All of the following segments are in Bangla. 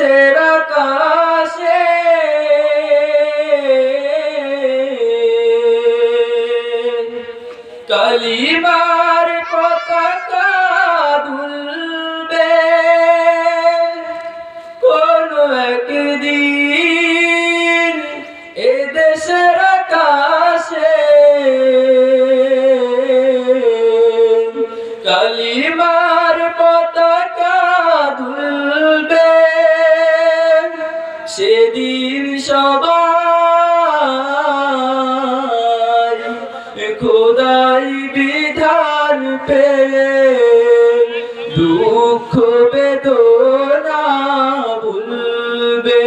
এদেশের আকাশে কালিমার পতাকা দুলবে কোন একদিন এদেশের আকাশে কালিমার পতাকা দুলবে সেদিন সবাই খোদাই বিধান পেয়ে দুঃখ বেদনা ভুলবে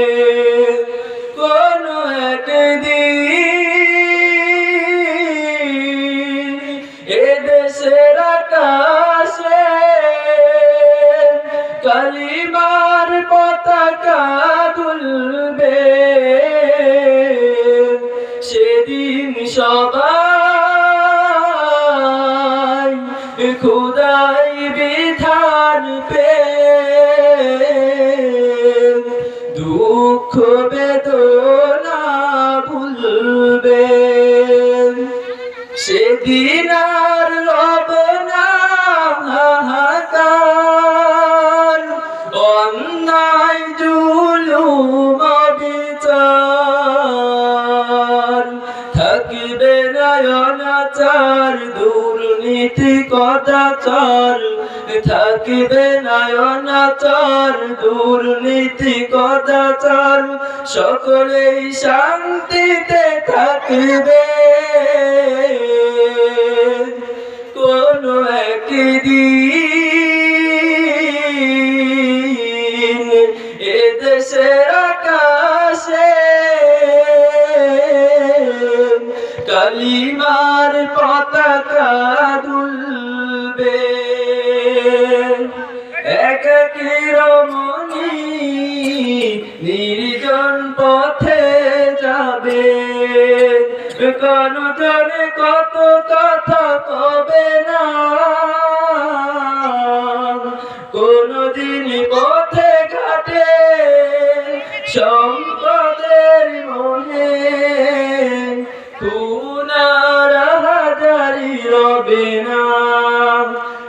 কোন একদিন এদেশের আকাশে কালিমার পতাকা দুলবে সেদিন সবাই খোদাই বিধান পেয়ে দুঃখ বেদনা ভুলবে সেদিন আর রবে না হাহাকার অন্যায় জুলুম বিচার থাকবে না অনাচার দুর্নীতি কদাচার থাকবে না অনাচার দুর্নীতি কদাচার সকলেই শান্তিতে থাকবে কোন একদিন এদেশের আকাশে কালিমার পতাকা দুলবে একাকী রমণী নির্জন পথে যাবে কোন জনে কত কথা কবে না কোনদিন পথে ঘাটে সম্পদের মনে খুনার হাজারি রবে না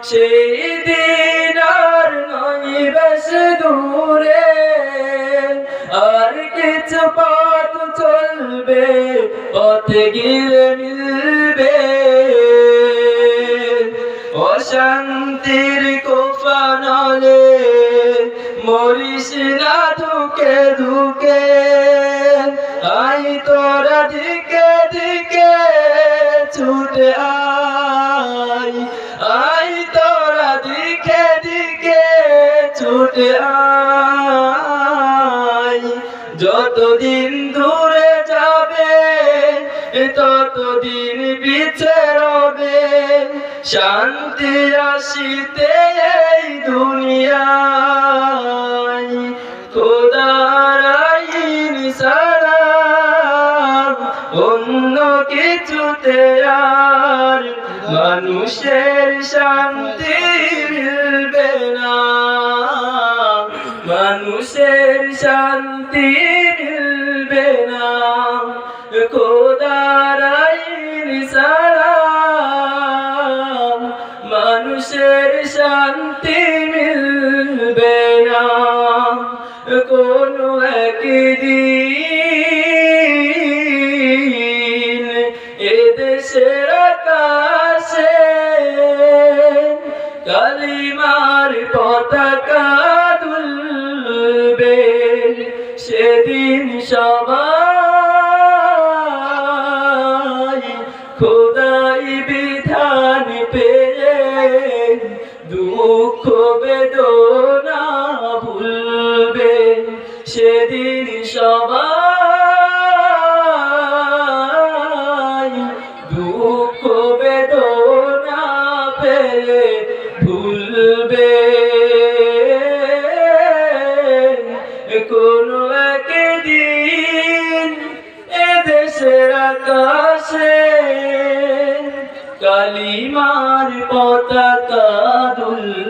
সেই দিন আর নয় বেশ দূরে আর কিছু পথ চলবে পথে গিয়ে মিলবে অশান্তির কোফানলে মরিস না ধুকে ধুকে আই তোরা দিকে দিকে ছুটে আই তোরা দিকে দিকে ছুটে আই যতদিন দূরে যাবে ততদিন পিছে রবে শান্তি আসিতে এই দুনিয়ায় খোদার আইন ছাড়া অন্য কিছুতে আর মানুষের শান্তি মিলবে না মানুষের শান্তি মিলবে না খোদার আইন ছাড়া মানুষের শান্তি মিলবে না কোন একদিন এদেশের আকাশে কালিমার পতাকা দুলবে সেদিন সবাই খোদাই বিধান পেয়ে দুঃখ বেদনা ভুলবে সেদিন সবাই দুঃখ বেদনা পেয়ে ভুলবে কোন একদিন এদেশের আকাশে কালিমার পতাকা দুলবে।